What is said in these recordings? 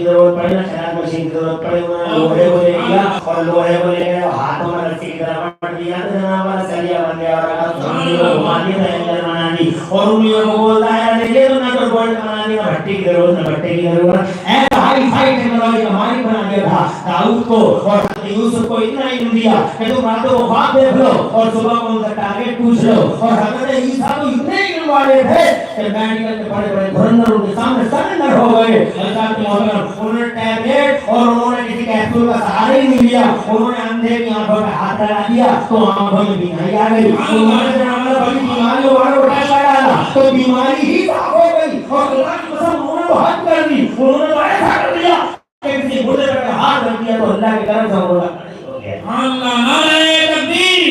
ضرورت پڑے نا شراب مشین کی ضرورت پڑے انہوں نے لوہے کو لے لیا اور لوہے کو لے کے ہاتھوں میں رسی کی طرح پڑ دیا تو جناب والا سریا بن گیا اور اگر انہیں کو گھمانی تو اینگل بنا دی اور انہیں کو بولتا ہے دیکھئے تو نہ تو گولڈ بنا دی نہ بھٹی کی ضرورت نہ بھٹی کی ضرورت ایسا ہائی فائی ٹیکنالوجی کا مالک بنا دیا تھا داؤد کو اور یوسف کو اتنا علم دیا کہ تم راتوں کو خواب دیکھ لو اور صبح کو ان کا ٹارگٹ پوچھ لو اور حضرت عیسیٰ تو اتنے علم والے تھے کہ میڈیکل کے بڑے بڑے دھرندر ان کے سامنے سرنڈر ہو گئے اللہ کے محترم انہوں نے ٹیبلیٹ اور انہوں نے کسی کیپسول کا سہارا ہی نہیں لیا انہوں نے اندھے کی آنکھوں پہ ہاتھ لگا دیا تو آنکھوں میں بیماری آ گئی انہوں نے جناب بڑی بیماری والوں کو ٹیسٹ ڈالا تو بیماری ہی صاف ہو گئی اور اللہ کی قسم انہوں نے تو حد کر دی انہوں نے تو ایسا کر دیا کہ کسی بڑے پہ ہاتھ رکھ دیا تو اللہ کے کرم سے وہ ہو گیا اللہ نعرہ تکبیر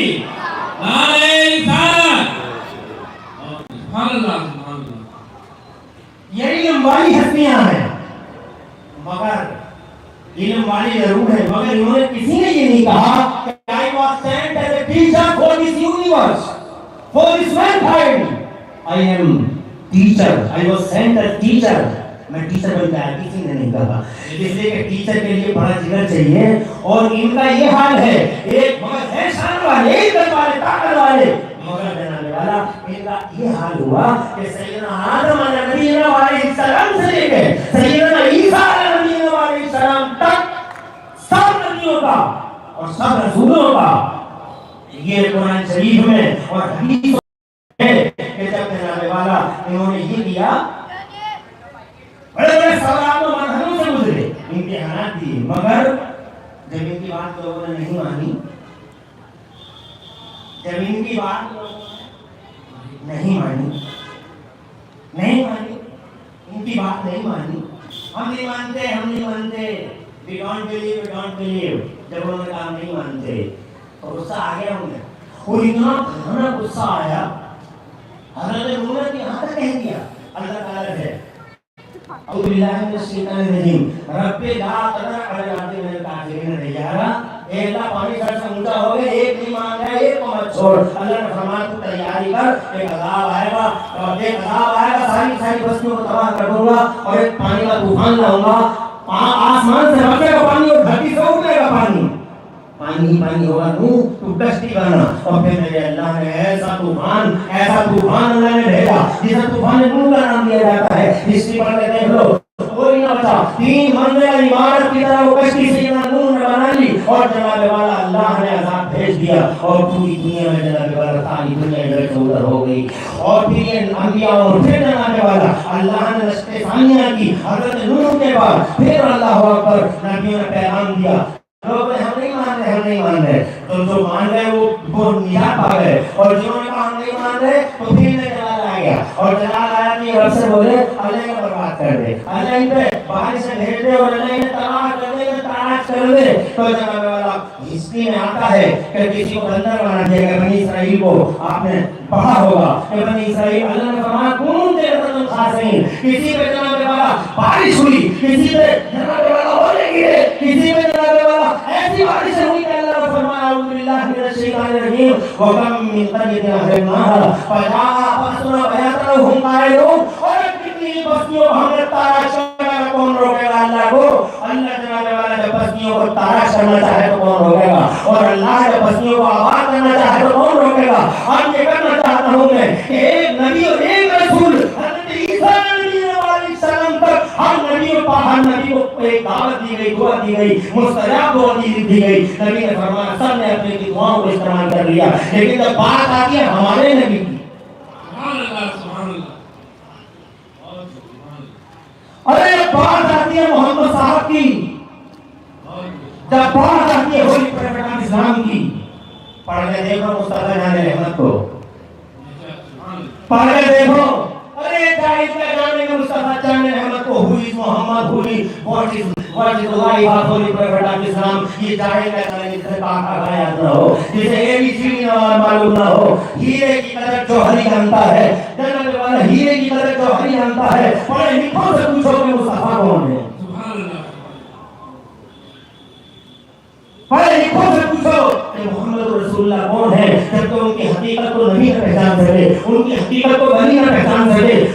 نعرہ رسالت سبحان اللہ سبحان اللہ یہ علم والی ہستیاں ہیں مگر علم والی ضرور ہے مگر انہوں نے کسی نے یہ نہیں کہا کہ I was sent as a teacher for this universe for this mankind I am teacher I was sent as teacher میں ٹیچر بنتا ہے کسی نے نہیں کہا اس لیے کہ ٹیچر کے لیے بڑا جگر چاہیے اور ان کا یہ حال ہے ایک مگر ہے شان والے عزت والے طاقت والے مگر جناب والا ان کا یہ حال ہوا کہ سیدنا آدم علیہ السلام سے لے کے سیدنا عیسیٰ علیہ السلام تک سب نبیوں کا اور سب رسولوں کا یہ قرآن شریف میں اور حدیث میں کہ جب جناب والا انہوں نے یہ کیا بڑے بڑے سوالات و مرحلوں سے گزرے امتحانات دیے مگر جب ان کی بات لوگوں نے نہیں مانی جب ان کی بات نہیں مانی ان کی بات نہیں مانی ہم نہیں مانتے we don't believe جب انہوں نے کہا نہیں مانتے اور غصہ آ گیا انہیں اور اتنا گھنا غصہ آیا حضرت نوح نے یہاں تک کہہ دیا اللہ تعالیٰ سے اعوذ باللہ من الشیطان الرجیم رب لا تذر علی الارض من الکافرین دیارا اے اللہ پانی سر سے اونچا ہو گئے ایک نہیں مانگ رہا ایک کو مت چھوڑ اللہ نے فرمایا تو تیاری کر ایک عذاب آئے گا اور ایک عذاب آئے گا ساری بستیوں کو تباہ کر دوں گا اور ایک پانی کا طوفان لاؤں گا آسمان سے برسے گا پانی اور دھرتی سے اٹھے گا پانی ہی پانی ہوگا تو کشتی بنا اور پھر میرے اللہ نے ایسا طوفان اللہ نے بھیجا جسے طوفان نوح کا نام دیا جاتا ہے ہسٹری پڑھ کے دیکھ لو کوئی نہ بچا 3 منزلہ عمارت کی طرح وہ کشتی سیدنا نوح نے بنا لی اور جناب والا اللہ نے عذاب بھیج دیا اور پوری دنیا میں جناب والا ساری دنیا ادھر سے ادھر ہو گئی اور پھر یہ انبیاء اور پھر جناب والا اللہ نے نشتے ثانیہ کی حضرت نوح کے بعد پھر اللہ اکبر نبیوں نے پیغام دیا لوگ ہم نہیں مان رہے تو جو مان رہے وہ نجات پا گئے اور جنہوں نے کہا ہم نہیں مان رہے تو پھر نے جلال آ گیا اور جلال آیا تو یہ رب سے بولے اللہ کو برباد کر دے اللہ ان پہ باہر سے بھیج دے اور اللہ انہیں تباہ کر دے تاراج کر دے تو جناب والا ہسٹری میں آتا ہے کہ کسی کو بندر بنا دیا گیا بنی اسرائیل کو آپ نے پڑھا ہوگا کہ بنی اسرائیل اللہ نے فرمایا کون تیرے تم خاصین کسی پہ جناب والا بارش ہوئی کسی پہ جناب والا اولے گرے کسی پہ جناب والا ایسی بارش ہوئی کہ اللہ نے فرمایا اعوذ باللہ من الشیطان الرجیم وکم من قریۃ اہلکناہا فجاء بأسنا فیأتوہم قائلون اور کتنی بستیوں ہم نے تاراش کرنا کون روکے گا اللہ کو اللہ جناب والا جب بستیوں کو تاراش کرنا چاہے تو کون روکے گا اور اللہ جب بستیوں کو آباد کرنا چاہے تو کون روکے گا آج یہ کرنا چاہتا ہوں میں کہ ایک نبی اور ایک رسول حضرت عیسیٰ علیہ السلام تک ہر نبی کو ایک دعوت دی گئی دعا دی گئی مستجاب دعا دی گئی نبی نے فرمایا سب نے اپنی دعاؤں کو استعمال کر لیا لیکن جب بات آتی ہے ہمارے نبی کی سبحان اللہ سبحان اللہ ارے بات آتی ہے محمد صاحب کی جب بات آتی ہے ہولی پروفیٹ اسلام کی پڑھ کے دیکھو مصطفیٰ جان رحمت کو پڑھ کے دیکھو ارے جائز کا جانے میں مصطفیٰ جان رحمت کو ہوئی محمد ہوئی what is the life of holy prophet اسلام یہ جائز کا جانے جسے کاکا کا یاد نہ ہو جسے ABC معلوم نہ ہو ہیرے کی قدر جوہری جانتا ہے جنت والا ہیرے کی قدر جوہری جانتا ہے پڑھے لکھوں سے پوچھو کہ مصطفیٰ کون ہے پڑھے لکھوں سے پوچھو کہ محمد رسول اللہ کون ہے جب تو ان کی حقیقت کو نبی نہ پہچان سکے ان کی حقیقت کو ولی نہ پہچان سکے